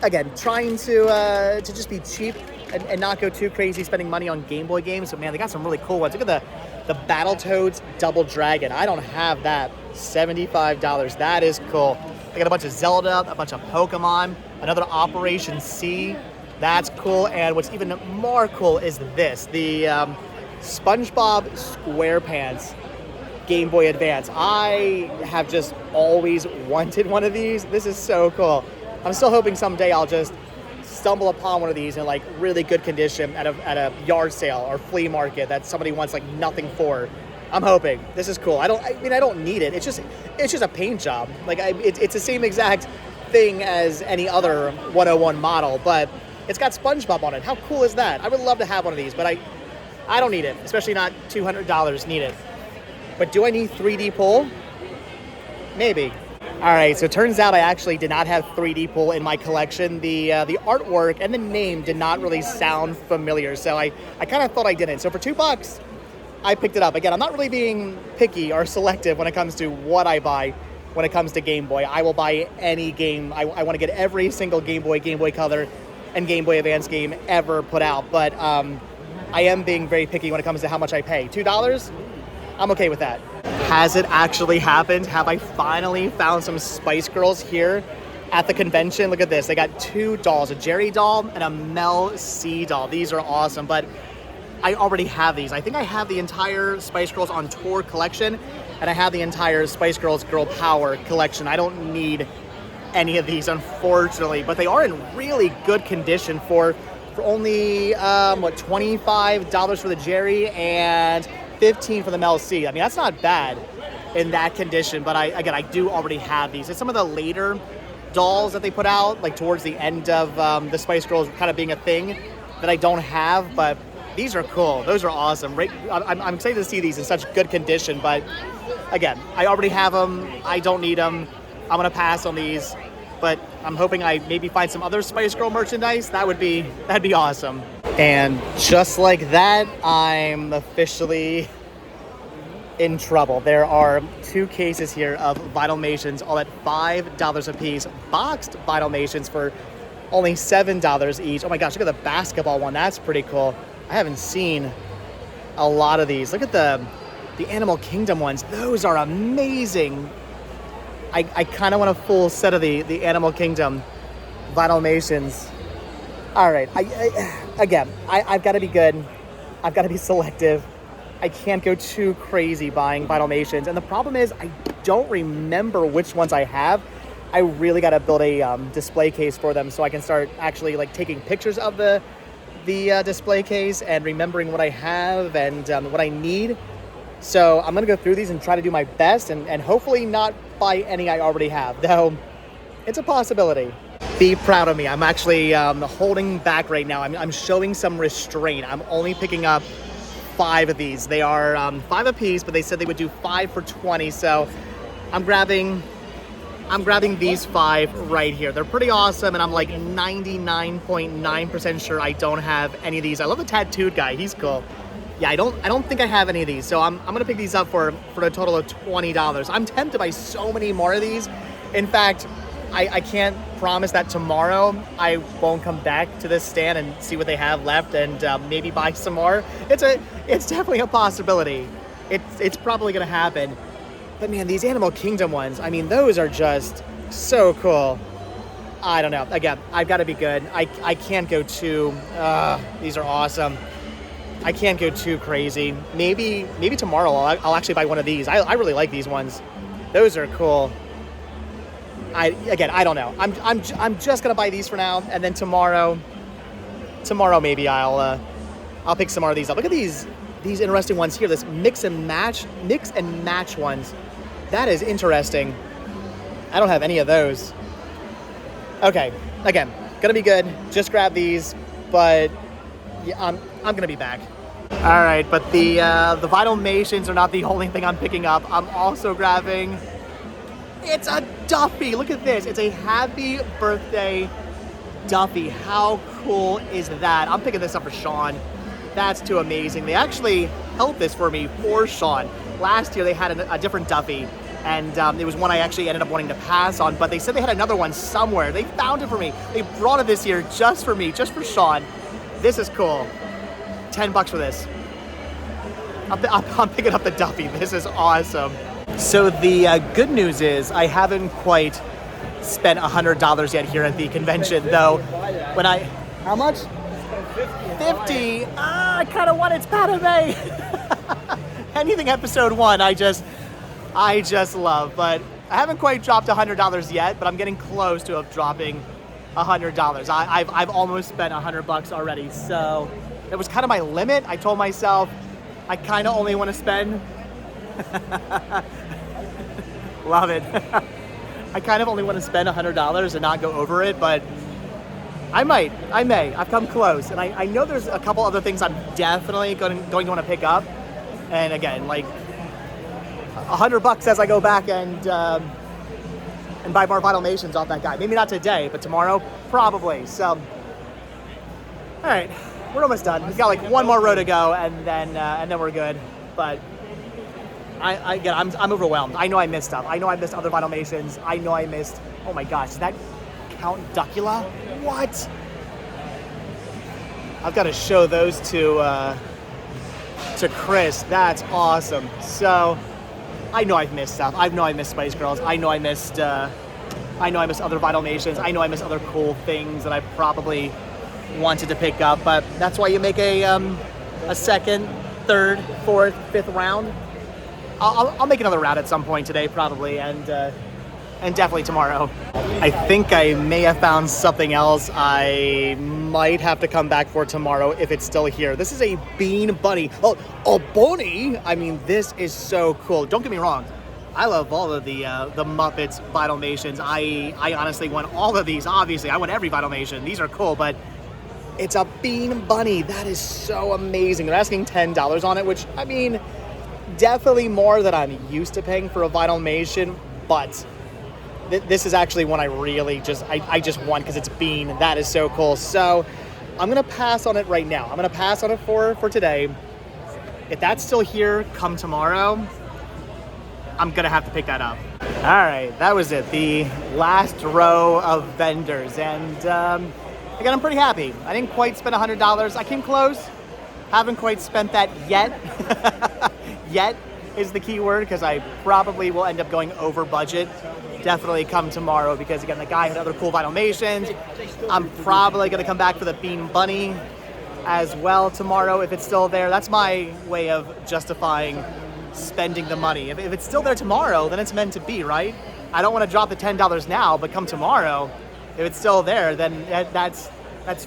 again, trying to just be cheap and not go too crazy spending money on Game Boy games. But man, they got some really cool ones. Look at the Battletoads Double Dragon. I don't have that. $75. That is cool. They got a bunch of Zelda, a bunch of Pokemon, another Operation C. That's cool. And what's even more cool is this, the SpongeBob SquarePants Game Boy Advance. I have just always wanted one of these. This is so cool. I'm still hoping someday I'll just stumble upon one of these in like really good condition at a yard sale or flea market that somebody wants like nothing for. I'm hoping. This is cool. I don't need it. It's just a paint job. Like it's the same exact thing as any other 101 model, but it's got SpongeBob on it. How cool is that? I would love to have one of these, but I don't need it, especially not $200 needed. But do I need 3D Pull? Maybe. All right, so it turns out I actually did not have 3D Pull in my collection. The artwork and the name did not really sound familiar, so I kind of thought I didn't. So for $2, I picked it up. Again, I'm not really being picky or selective when it comes to what I buy when it comes to Game Boy. I will buy any game. I want to get every single Game Boy Color, and Game Boy Advance game ever put out. But I am being very picky when it comes to how much I pay. $2? I'm okay with that. Has it actually happened? Have I finally found some Spice Girls here at the convention? Look at this. They got 2 dolls, a Jerry doll and a Mel C doll. These are awesome, but I already have these. I think I have the entire Spice Girls on Tour collection, and I have the entire Spice Girls Girl Power collection. I don't need any of these, unfortunately, but they are in really good condition for only, $25 for the Jerry and $15 for the Mel C. I mean, that's not bad in that condition, but I do already have these. It's some of the later dolls that they put out, like towards the end of the Spice Girls kind of being a thing, that I don't have, but these are cool. Those are awesome. I'm excited to see these in such good condition, but again, I already have them. I don't need them. I'm gonna pass on these, but I'm hoping I maybe find some other Spice Girl merchandise. That'd be awesome. And just like that, I'm officially in trouble. There are 2 cases here of Vinylmations, all at $5 a piece. Boxed Vinylmations for only $7 each. Oh my gosh, look at the basketball one. That's pretty cool. I haven't seen a lot of these. Look at the Animal Kingdom ones. Those are amazing. I kind of want a full set of the Animal Kingdom Vinylmations. All right, I've got to be good. I've got to be selective. I can't go too crazy buying Vinylmations. And the problem is I don't remember which ones I have. I really got to build a display case for them so I can start actually like taking pictures of the display case and remembering what I have and what I need. So I'm going to go through these and try to do my best and hopefully not buy any I already have, though it's a possibility. Be proud of me. I'm actually holding back right now. I'm showing some restraint. I'm only picking up 5 of these. They are 5 a piece, but they said they would do 5 for $20. So I'm grabbing these 5 right here. They're pretty awesome, and I'm like 99.9% sure I don't have any of these. I love the tattooed guy. He's cool. Yeah, I don't think I have any of these. So I'm gonna pick these up for a total of $20. I'm tempted by so many more of these. In fact, I can't promise that tomorrow I won't come back to this stand and see what they have left and maybe buy some more. It's definitely a possibility. It's probably gonna happen. But man, these Animal Kingdom ones, I mean, those are just so cool. I don't know. Again, I've got to be good. I can't go too. These are awesome. I can't go too crazy. Maybe tomorrow I'll actually buy one of these. I really like these ones. Those are cool. I don't know. I'm just gonna buy these for now, and then tomorrow maybe I'll pick some more of these up. Look at these interesting ones here. This mix and match ones. That is interesting. I don't have any of those. Okay, again, gonna be good. Just grab these, but yeah, I'm gonna be back. All right, but the Vinylmations are not the only thing I'm picking up. I'm also grabbing, it's a Duffy. Look at this. It's a happy birthday Duffy. How cool is that? I'm picking this up for Sean. That's too amazing. They actually held this for me for Sean. Last year they had a different Duffy, and it was one I actually ended up wanting to pass on, but they said they had another one somewhere. They found it for me. They brought it this year just for me, just for Sean. This is cool. $10 for this. I'm picking up the Duffy. This is awesome. So the good news is I haven't quite spent $100 yet here at the convention, though. How much? 50. I kind of want its Padme. Anything episode 1, I just love. But I haven't quite dropped $100 yet, but I'm getting close to dropping $100. I've almost spent $100 already, so it was kind of my limit. I told myself I kind of only want to spend. Love it. I kind of only want to spend $100 and not go over it, but I may. I've come close, and I know there's a couple other things I'm definitely going to want to pick up. And again, like $100 as I go back and buy more Vinylmations off that guy. Maybe not today, but tomorrow probably. So, all right, we're almost done. We've got like one more row to go, and then we're good. But I'm overwhelmed. I know I missed stuff. I know I missed other Vinylmations. I know I missed. Oh my gosh, is that Count Duckula? What? I've got to show those to Chris. That's awesome. So I know I've missed stuff. I know I missed Spice Girls. I know I missed other Vinylmations. I know I missed other cool things that I probably wanted to pick up. But that's why you make a second, third, fourth, fifth round. I'll make another round at some point today, probably, and definitely tomorrow. I think I may have found something else I might have to come back for tomorrow if it's still here. This is a Bean Bunny. Oh, a bunny? I mean, this is so cool. Don't get me wrong. I love all of the Muppets Vinylmations. I honestly want all of these. Obviously, I want every Vinylmation. These are cool, but it's a Bean Bunny. That is so amazing. They're asking $10 on it, which, I mean, definitely more than I'm used to paying for a Vinylmation, but this is actually one I really just want because it's Bean. That is so cool. So I'm going to pass on it right now. I'm going to pass on it for today. If that's still here come tomorrow, I'm going to have to pick that up. All right, that was it. The last row of vendors. And again, I'm pretty happy. I didn't quite spend $100. I came close. Haven't quite spent that yet. Yet is the key word, because I probably will end up going over budget. Definitely come tomorrow, because again, the guy had other cool Vinylmations. I'm probably going to come back for the Bean Bunny as well tomorrow if it's still there. That's my way of justifying spending the money. If it's still there tomorrow, then it's meant to be, right? I don't want to drop the $10 now, but come tomorrow, if it's still there, then that's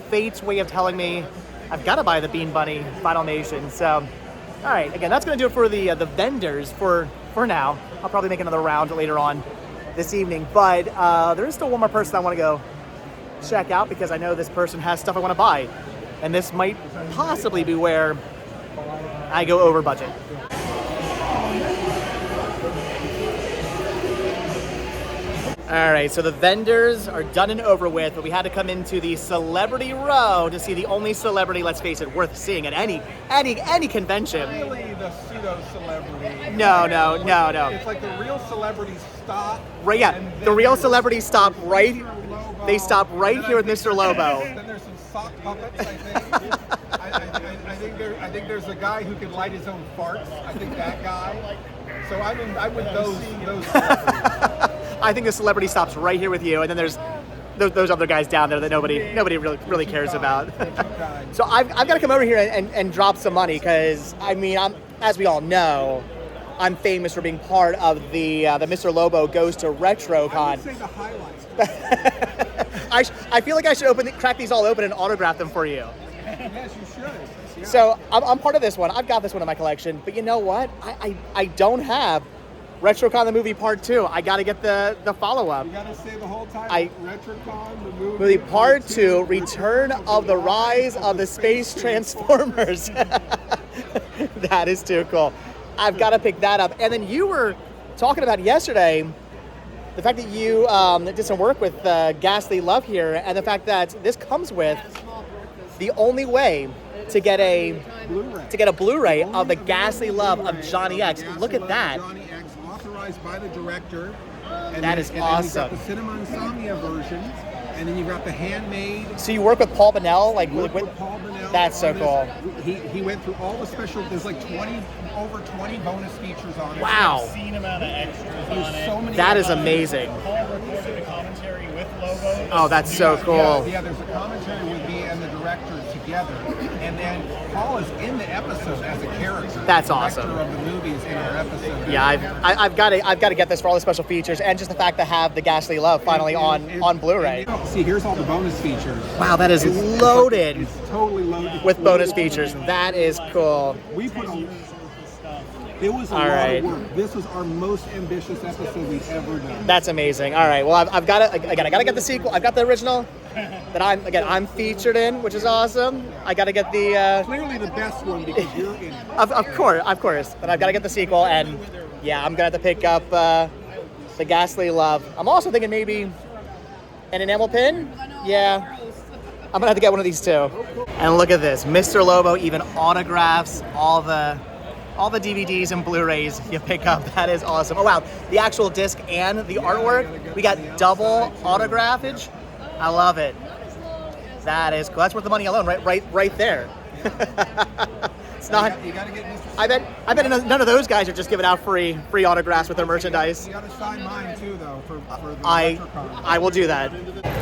fate's way of telling me I've got to buy the Bean Bunny Vinylmation. So, all right, again, that's going to do it for the vendors for now. I'll probably make another round later on this evening, but there is still one more person I want to go check out, because I know this person has stuff I want to buy, and this might possibly be where I go over budget. All right, so the vendors are done and over with, but we had to come into the celebrity row to see the only celebrity, let's face it, worth seeing at any convention. Really, the pseudo-celebrity. No. It's like the real celebrities stop. Right, yeah, the real celebrities stop right. They stop right here with Mr. Lobo. Then there's some sock puppets, I think. I think there's a guy who can light his own farts. I think that guy. So I'm with those celebrities. I think the celebrity stops right here with you, and then there's those other guys down there that nobody really cares about. So I've got to come over here and drop some money, because I mean, as we all know, I'm famous for being part of the Mr. Lobo Goes to Retrocon. I would say the highlights. I feel like I should crack these all open and autograph them for you. Yes, you should. Yeah. So I'm part of this one. I've got this one in my collection, but you know what? I don't have Retrocon the movie part 2. I got to get the follow-up. You got to say the whole title. Retrocon the movie part 2, Return of the Rise of the Space Transformers. That is too cool. I've got to pick that up. And then you were talking about yesterday the fact that you did some work with Ghastly Love here, and the fact that this comes with the only way to get a Blu-ray of the Ghastly Love of Johnny X. Look at that. Johnny X, authorized by the director. And That then, is and awesome. Then you've got the Cinema Insomnia version, and then you've got the handmade. So you work with Paul Bennell, like Worked with with Paul Bennell that's so on cool. this. He went through all the special. There's like over 20 bonus features on it. Wow. Obscene amount of extras There's on it. so many. That is amazing. Paul recorded a commentary with logos. Oh, that's so cool. Yeah, there's a commentary with me and the director together, and then Paul is in the episode as a character. That's the awesome. Director of the movie is in our episode. Yeah, I've got to get this for all the special features, and just the fact to have the Ghastly Love finally on Blu-ray. See, here's all the bonus features. Wow, that is It's loaded It's totally loaded with bonus features. That is cool. We put a, it was a All lot right. of work. This was our most ambitious episode we've ever done. That's amazing. All right, well, I've got to again. I got to get the sequel. I've got the original that I'm featured in, which is awesome. I got to get the Clearly the best one because you're in it. of course, but I've got to get the sequel, and yeah, I'm gonna have to pick up the Ghastly Love. I'm also thinking maybe an enamel pin. Yeah. I'm gonna have to get one of these too. And look at this, Mr. Lobo even autographs all the DVDs and Blu-rays you pick up. That is awesome. Oh wow, the actual disc and the artwork. We got double autographage. I love it. That is cool. That's worth the money alone, right there. It's not. You gotta get Mr. I bet none of those guys are just giving out free autographs with their merchandise. You gotta sign mine too, though, for the I Retrocon. will do that.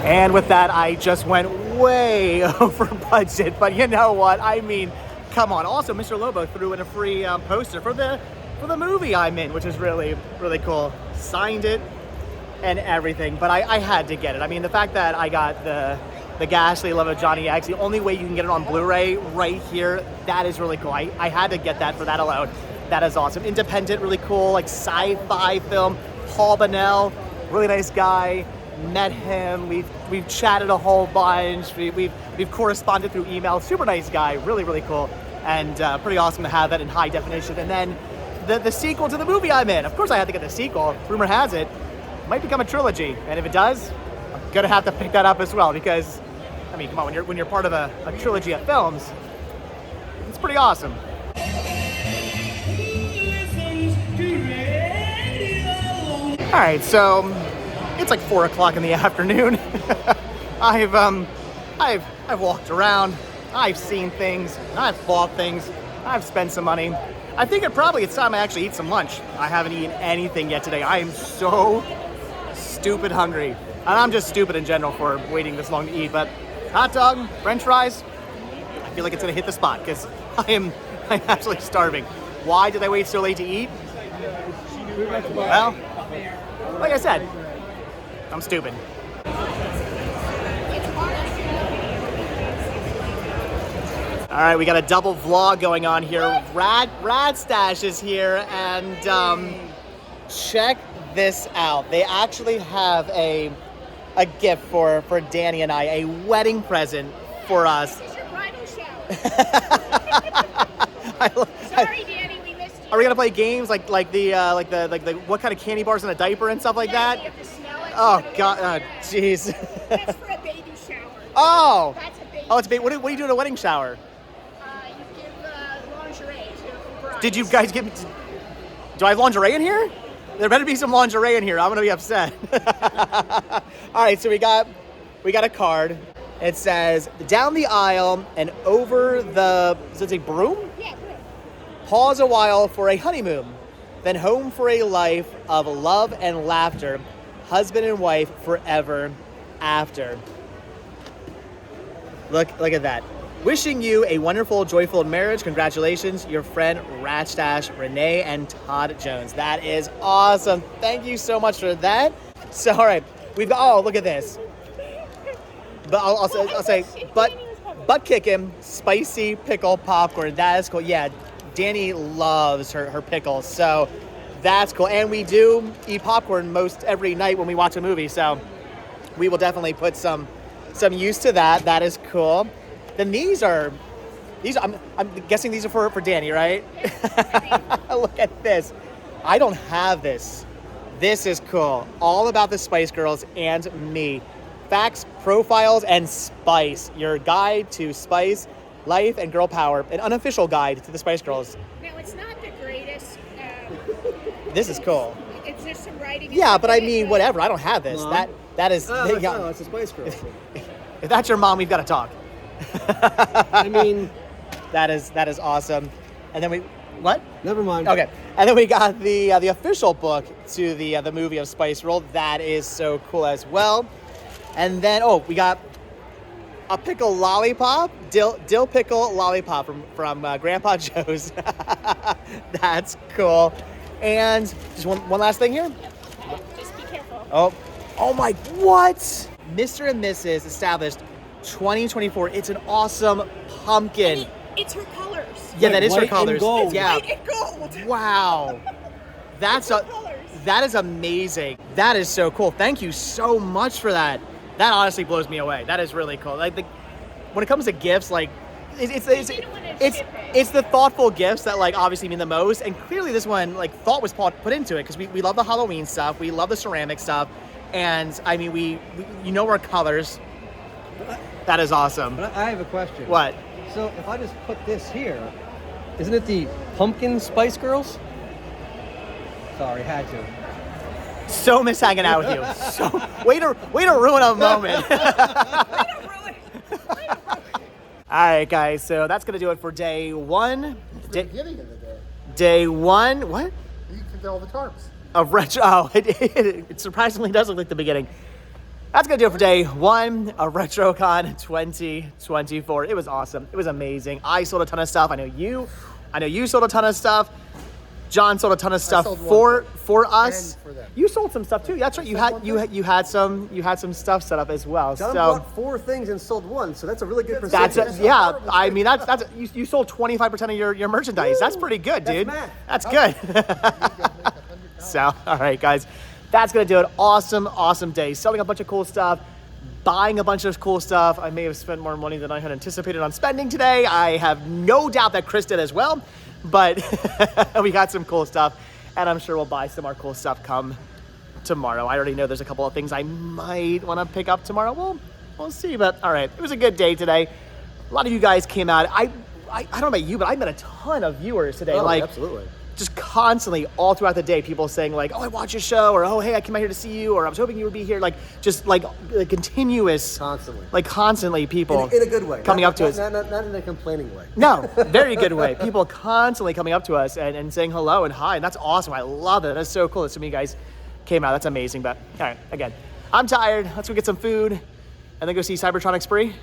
And with that, I just went way over budget. But you know what? I mean, come on. Also, Mr. Lobo threw in a free poster for the movie I'm in, which is really cool. Signed it and everything. But I had to get it. I mean, the fact that I got the Ghastly Love of Johnny X, the only way you can get it on Blu-ray right here, that is really cool. I had to get that for that alone. That is awesome. Independent, really cool, like sci-fi film. Paul Bennell, really nice guy. Met him. We've chatted a whole bunch. We've corresponded through email. Super nice guy. Really cool. And pretty awesome to have that in high definition. And then the sequel to the movie I'm in. Of course I had to get the sequel. Rumor has it might become a trilogy. And if it does, I'm gonna have to pick that up as well because, I mean, come on, when you're part of a trilogy of films, it's pretty awesome. All right, so it's like 4 o'clock in the afternoon. I've walked around, I've seen things, I've bought things, I've spent some money. I think it's time I actually eat some lunch. I haven't eaten anything yet today. I am so stupid hungry. And I'm just stupid in general for waiting this long to eat, but hot dog, french fries, I feel like it's gonna hit the spot because I'm absolutely starving. Why did I wait so late to eat? Well, like I said, I'm stupid. All right, we got a double vlog going on here. Rad Stash is here, and check this out. They actually have a gift for Danny and I, a wedding present for us. It's your bridal shower. Sorry, Danny, we missed you. Are we gonna play games like the what kind of candy bars in a diaper and stuff like that? You have to smell it. Oh God, jeez. That's for a baby shower. Oh. That's a baby. Oh, it's a baby. What do you do at a wedding shower? You give lingerie to the bride. Did you guys give me? Do I have lingerie in here? There better be some lingerie in here. I'm gonna be upset. All right, so we got a card. It says down the aisle and over the. Does it say broom? Yeah, good. Pause a while for a honeymoon, then home for a life of love and laughter, husband and wife forever after. Look at that. Wishing you a wonderful, joyful marriage. Congratulations, your friend Ratstash, Renee, and Todd Jones. That is awesome. Thank you so much for that. So, all right, we've got. Oh, look at this. But I'll say, butt kicking, spicy pickle popcorn. That is cool. Yeah, Danny loves her pickles, so that's cool. And we do eat popcorn most every night when we watch a movie, so we will definitely put some use to that. That is cool. Then these are These I'm guessing these are for Danny, right? Look at this. I don't have this. This is cool. All about the Spice Girls and me. Facts, profiles, and spice. Your guide to spice, life, and girl power. An unofficial guide to the Spice Girls. Now, it's not the greatest. This is cool. It's just some writing. Yeah, but I mean, whatever. I don't have this. Mom? That is. No, it's a Spice Girls. If that's your mom, we've got to talk. I mean, that is awesome. And then what? Never mind. Okay. And then we got the official book to the movie of Spice World. That is so cool as well. And then we got a pickle lollipop, dill pickle lollipop from Grandpa Joe's. That's cool. And just one last thing here. Just be careful. Oh my, what? Mr. and Mrs. established 2024. It's an awesome pumpkin. It's her colors. Yeah, that is her white and colors. gold. Yeah. White and gold. Wow. That is amazing. That is so cool. Thank you so much for that. That honestly blows me away. That is really cool. Like when it comes to gifts, like it's the thoughtful gifts that like obviously mean the most. And clearly this one like thought was put into it because we love the Halloween stuff, we love the ceramic stuff, and I mean we our colors. That is awesome. But I have a question. What? So if I just put this here, isn't it the pumpkin Spice Girls? Sorry, had to. So miss hanging out with you. So way to ruin a moment. All right, guys. So that's gonna do it for day one. The beginning of the day. Day one. What? You can do all the tarps. Of retro. Oh, it surprisingly does look like the beginning. That's gonna do it for day one of Retrocon 2024. It was awesome. It was amazing. I sold a ton of stuff. I know you sold a ton of stuff. John sold a ton of stuff for us. And for them. You sold some stuff too. That's right. You had some stuff set up as well. John so bought 4 things and sold 1, so that's a really good percentage. That's you sold 25% of your merchandise. That's pretty good, dude. That's good. So, all right, guys, that's gonna do it. Awesome day. Selling a bunch of cool stuff, buying a bunch of cool stuff. I may have spent more money than I had anticipated on spending today. I have no doubt that Chris did as well, but we got some cool stuff, and I'm sure we'll buy some more cool stuff come tomorrow. I already know there's a couple of things I might want to pick up tomorrow. We'll see, but all right, it was a good day today. A lot of you guys came out. I don't know about you, but I met a ton of viewers today. Absolutely. Just constantly all throughout the day, people saying like, oh, I watched your show, or oh, hey, I came out here to see you, or I was hoping you would be here. Like just like continuous, constantly people in a good way, coming up to us. Not in a complaining way. No, very good way. People constantly coming up to us and saying hello and hi, and that's awesome. I love it. That's so cool that so many guys came out. That's amazing. But all right, again, I'm tired. Let's go get some food and then go see Cybertronic Spree.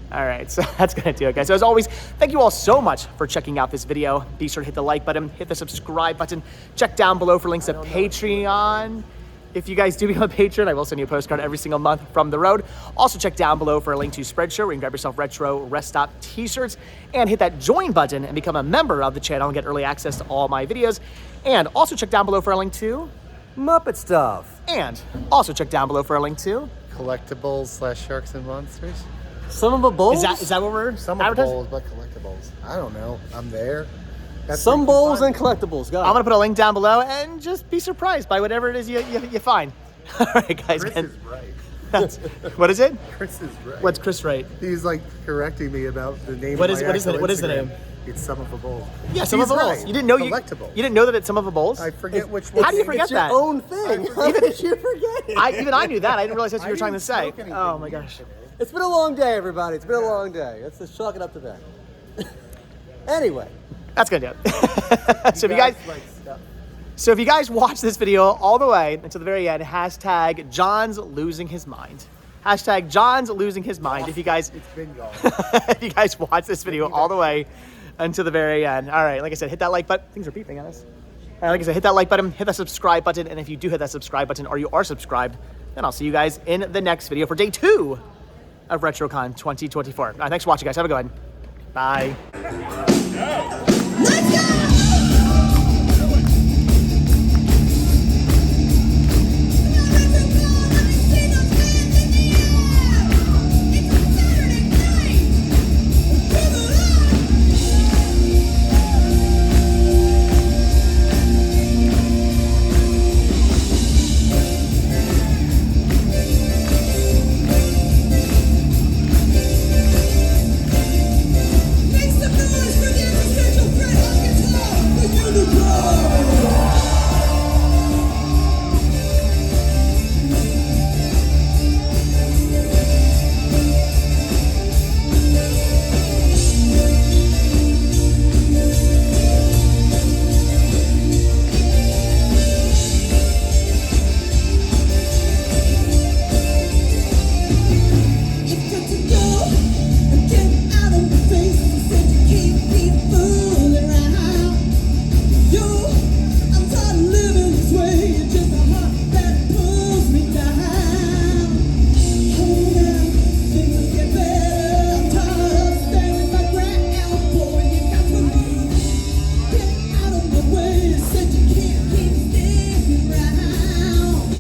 All right, so that's gonna do it, guys. So as always, thank you all so much for checking out this video. Be sure to hit the like button, hit the subscribe button, check down below for links to Patreon. If you guys do become a patron, I will send you a postcard every single month from the road. Also check down below for a link to Spreadshirt where you can grab yourself retro rest stop t-shirts and hit that join button and become a member of the channel and get early access to all my videos. And also check down below for a link to Muppet stuff. And also check down below for a link to Collectibles / Sharks and Monsters. Some of the bowls? Is that what we're Some of advertising? bowls, but collectibles. I don't know. I'm there. Some bowls and collectibles. Got I'm going to put a link down below and just be surprised by whatever it is you find. All right, guys. Chris is right. What is it? Chris is right. What's Chris right? He's like correcting me about the name What of is- my what is the- actual what is the Instagram. name? It's Some of the Bowls. Yeah, some of He's the bowls. right. You didn't know Collectibles. you didn't know that it's some of the bowls? I forget which one. How do you forget It's your that? own thing. How did you forget it? Even I knew that. I didn't realize that's what you were trying to didn't say. smoke anything Oh my gosh. It's been a long day, everybody. It's been a long day. Let's just chalk it up to that. Anyway. That's gonna do it. So if you guys watch this video all the way until the very end, hashtag John's losing his mind. Hashtag John's losing his mind. If you guys It's been gone. if you guys watch this video all the way until the very end. All right, like I said, hit that like button. Things are beeping at us. All right, like I said, hit that like button, hit that subscribe button, and if you do hit that subscribe button or you are subscribed, then I'll see you guys in the next video for day 2 of Retrocon 2024. All right, thanks for watching, guys. Have a good one. Bye.